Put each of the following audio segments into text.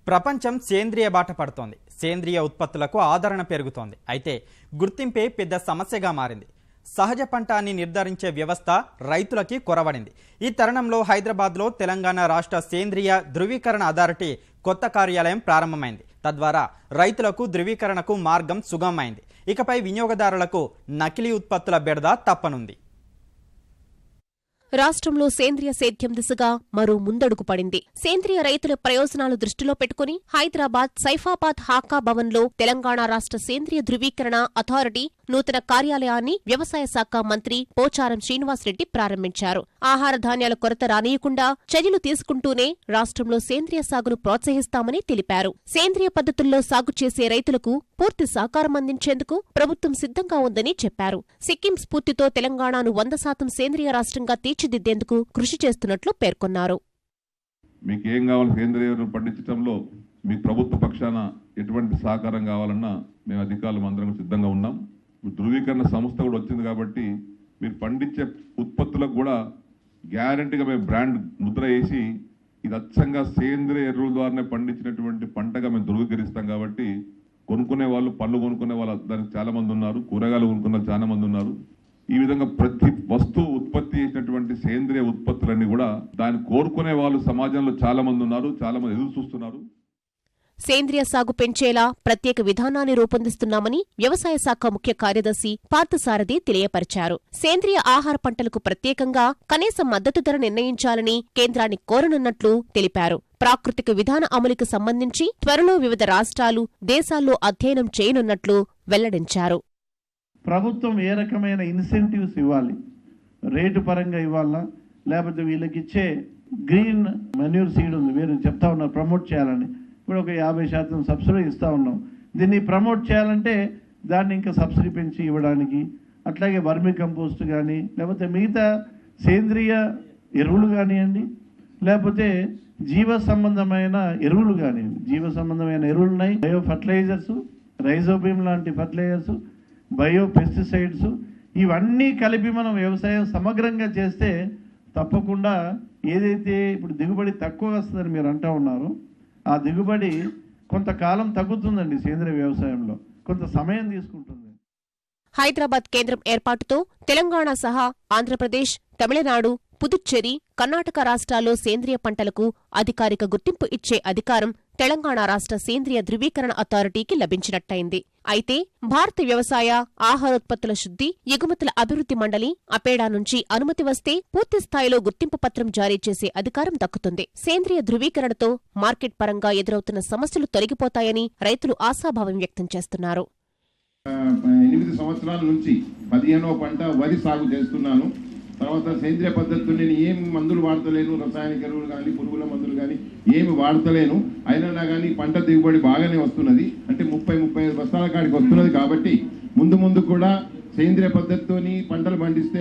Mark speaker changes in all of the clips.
Speaker 1: ప్రపంచం సేంద్రియ బాట పడుతోంది. సేంద్రియ ఉత్పత్తులకు ఆదరణ పెరుగుతోంది. అయితే గుర్తింపే పెద్ద సమస్యగా మారింది. సహజ పంట అని నిర్ధారించే వ్యవస్థ రైతులకి కొరవడింది. ఈ తరుణంలో హైదరాబాద్లో తెలంగాణ రాష్ట్ర సేంద్రియ ధృవీకరణ అథారిటీ కొత్త కార్యాలయం ప్రారంభమైంది. తద్వారా రైతులకు ధృవీకరణకు మార్గం సుగమమైంది. ఇకపై వినియోగదారులకు నకిలీ ఉత్పత్తుల బెడద తప్పనుంది.
Speaker 2: రాష్ట్రంలో సేంద్రియ సేద్యం దిశగా మరో ముందడుగు పడింది. సేంద్రియ రైతుల ప్రయోజనాలు దృష్టిలో పెట్టుకుని హైదరాబాద్ సైఫాబాద్ హాకా భవన్లో తెలంగాణ రాష్ట్ర సేంద్రియ ధృవీకరణ అథారిటీ నూతన కార్యాలయాన్ని వ్యవసాయ శాఖ మంత్రి పోచారం శ్రీనివాసరెడ్డి ప్రారంభించారు. ఆహార ధాన్యాల కొరత రానియకుండా చర్యలు తీసుకుంటూనే రాష్ట్రంలో సేంద్రియ సాగును ప్రోత్సహిస్తామని తెలిపారు. సేంద్రియ పద్ధతుల్లో సాగు చేసే రైతులకు పూర్తి సహకారం అందించేందుకు ప్రభుత్వం సిద్ధంగా ఉందని చెప్పారు. సిక్కిం స్ఫూర్తితో తెలంగాణను 100% సేంద్రియ రాష్ట్రంగా తీర్చిదిద్దేందుకు కృషి చేస్తున్నట్లు పేర్కొన్నారు.
Speaker 3: మీకేం కావాలి సేంద్రియ పండించడంలో మీ ప్రభుత్వ పక్షాన ఎటువంటి సహకారం కావాలన్నా మేము అధికారులు అందరం సిద్ధంగా ఉన్నాం. ధృవీకరణ సంస్థ కూడా వచ్చింది కాబట్టి మీరు పండించే ఉత్పత్తులకు కూడా గ్యారంటీగా మేము బ్రాండ్ ముద్ర వేసి ఇది అచ్చంగా సేంద్రియ ఎరువుల ద్వారానే పండించినటువంటి పంటగా మేము ధృవీకరిస్తాం. కాబట్టి కొనుక్కునే వాళ్ళు పళ్ళు కొనుక్కునే వాళ్ళు దానికి చాలా మంది ఉన్నారు, కూరగాయలు కొనుక్కునే చాలా మంది ఉన్నారు. ఈ విధంగా ప్రతి వస్తువు ఉత్పత్తి చేసినటువంటి సేంద్రియ ఉత్పత్తులన్నీ కూడా దాన్ని కోరుకునే వాళ్ళు సమాజంలో చాలా మంది ఉన్నారు, చాలా మంది ఎదురు చూస్తున్నారు.
Speaker 2: సేంద్రియ సాగు పెంచేలా ప్రత్యేక విధానాన్ని రూపొందిస్తున్నామని వ్యవసాయ శాఖ ముఖ్య కార్యదర్శి పార్థసారథి తెలియపరిచారు. సేంద్రియ ఆహార పంటలకు ప్రత్యేకంగా కనీస మద్దతు ధర నిర్ణయించాలని కేంద్రాన్ని కోరనున్నట్లు తెలిపారు. ప్రాకృతిక విధాన అమలుకు సంబంధించి త్వరలో వివిధ రాష్ట్రాలు, దేశాల్లో అధ్యయనం చేయనున్నట్లు వెల్లడించారు.
Speaker 4: ప్రభుత్వం ఏ రకమైన ఇన్సెంటివ్స్ ఇవ్వాలి, రేటు పరంగా ఇవ్వాలా, లేకపోతే వీళ్ళకి ఇచ్చే గ్రీన్ మెన్యూర్ సీడ్ ఉంది, మీరు చెప్తా ఉన్నారు ప్రమోట్ చేయాలని, ఇప్పుడు ఒక 50% సబ్సిడీ ఇస్తూ ఉన్నాం. దీన్ని ప్రమోట్ చేయాలంటే దాన్ని ఇంకా సబ్సిడీ పెంచి ఇవ్వడానికి, అట్లాగే వర్మి కంపోస్ట్ కానీ లేకపోతే మిగతా సేంద్రియ ఎరువులు కానివ్వండి, లేకపోతే జీవ సంబంధమైన ఎరువులు కానివ్వండి. జీవ సంబంధమైన ఎరువులు ఉన్నాయి, బయో ఫర్టిలైజర్స్, రైజోబియం లాంటి ఫర్టిలైజర్స్, బయో పెస్టిసైడ్స్, ఇవన్నీ కలిపి మనం వ్యవసాయం సమగ్రంగా చేస్తే తప్పకుండా ఏదైతే ఇప్పుడు దిగుబడి తక్కువ వస్తుందని మీరు అంటూ ఉన్నారో ఆ దిగుబడి కొంతకాలం తగ్గుతుందండి. సేంద్రియ వ్యవసాయంలో కొంత సమయం తీసుకుంటుంది.
Speaker 2: హైదరాబాద్ కేంద్రం ఏర్పాటుతో తెలంగాణ సహా ఆంధ్రప్రదేశ్, తమిళనాడు, పుదుచ్చేరి, కర్ణాటక రాష్ట్రాల్లో సేంద్రియ పంటలకు అధికారిక గుర్తింపు ఇచ్చే అధికారం తెలంగాణ రాష్ట్ర సేంద్రియ ధృవీకరణ అథారిటీకి లభించినట్టయింది. అయితే భారత వ్యవసాయ, ఆహారోత్పత్తుల శుద్ధి, ఎగుమతుల అభివృద్ధి మండలి అపేడా నుంచి అనుమతి వస్తే పూర్తిస్థాయిలో గుర్తింపు పత్రం జారీ చేసే అధికారం దక్కుతుంది. సేంద్రియ ధృవీకరణతో మార్కెట్ పరంగా ఎదురవుతున్న సమస్యలు తొలగిపోతాయని రైతులు ఆశాభావం వ్యక్తం చేస్తున్నారు.
Speaker 5: 8 సంవత్సరాల నుంచి 15వ పంట వరి సాగు చేస్తున్నాను. తర్వాత సేంద్రియ పద్ధతితో నేను ఏమి మందులు వాడతలేను, రసాయనిక ఎరువులు కానీ పురుగుల మందులు కానీ ఏమి వాడతలేను. అయినా కానీ పంట దిగుబడి బాగానే వస్తున్నది. అంటే 30-35 బస్తాల కాడికి వస్తున్నది. కాబట్టి ముందు కూడా సేంద్రియ పద్ధతితోని పంటలు పండిస్తే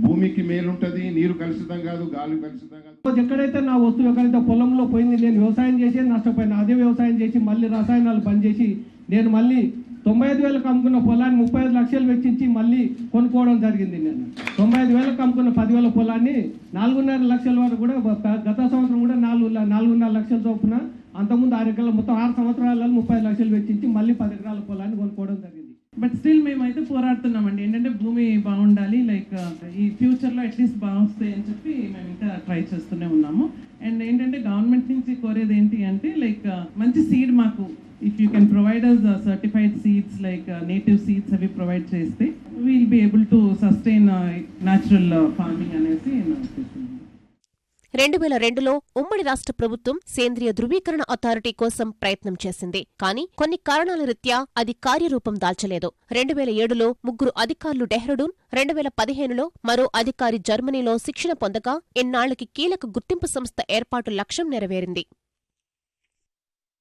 Speaker 5: భూమికి మేలుంటది, నీరు కలుషితం కాదు, గాలి కలుషితం కాదు.
Speaker 6: ఎక్కడైతే నా వస్తువు ఎక్కడైతే పొలంలో పోయింది, నేను వ్యవసాయం చేసి నష్టపోయినా, అదే వ్యవసాయం చేసి మళ్ళీ రసాయనాలు బంద్ చేసి నేను మళ్ళీ 95,000కు అమ్ముకున్న పొలాన్ని 35 లక్షలు వెచ్చించి మళ్ళీ కొనుక్కోవడం జరిగింది. నేను 95,000కు అమ్ముకున్న 10,000 పొలాన్ని 4.5 లక్షల వరకు కూడా గత సంవత్సరం కూడా 4.5 లక్షల చొప్పున, అంతకుముందు 6 ఎకరాలు మొత్తం 6 సంవత్సరాలలో 30 లక్షలు వెచ్చించి మళ్ళీ 10 ఎకరాల పొలాన్ని కొనుక్కోవడం జరిగింది.
Speaker 7: బట్ స్టిల్ మేమైతే పోరాడుతున్నామండి. ఏంటంటే భూమి బాగుండాలి, లైక్ ఈ ఫ్యూచర్లో అట్లీస్ట్ బాగుస్తాయి అని చెప్పి మేము ఇంకా ట్రై చేస్తూనే ఉన్నాము. అండ్ ఏంటంటే గవర్నమెంట్ నుంచి కోరేది ఏంటి అంటే లైక్ మంచి సీడ్ మాకు if you can provide us certified seeds like native seeds అవి ప్రొవైడ్ చేస్తే we'll be able to sustain natural farming అనేసి
Speaker 2: 2002లో ఉమ్మడి రాష్ట్ర ప్రభుత్వం సేంద్రియ ధృవీకరణ అథారిటీ కోసం ప్రయత్నం చేసింది. కానీ కొన్ని కారణాల రీత్యా అది కార్యరూపం దాల్చలేదు. 2007లో 3 అధికారులు డెహ్రాడూన్, 2015లో మరో అధికారి జర్మనీలో శిక్షణ పొందగా ఇన్నాళ్లకి కీలక గుర్తింపు సంస్థ ఏర్పాటు లక్ష్యం నెరవేరింది.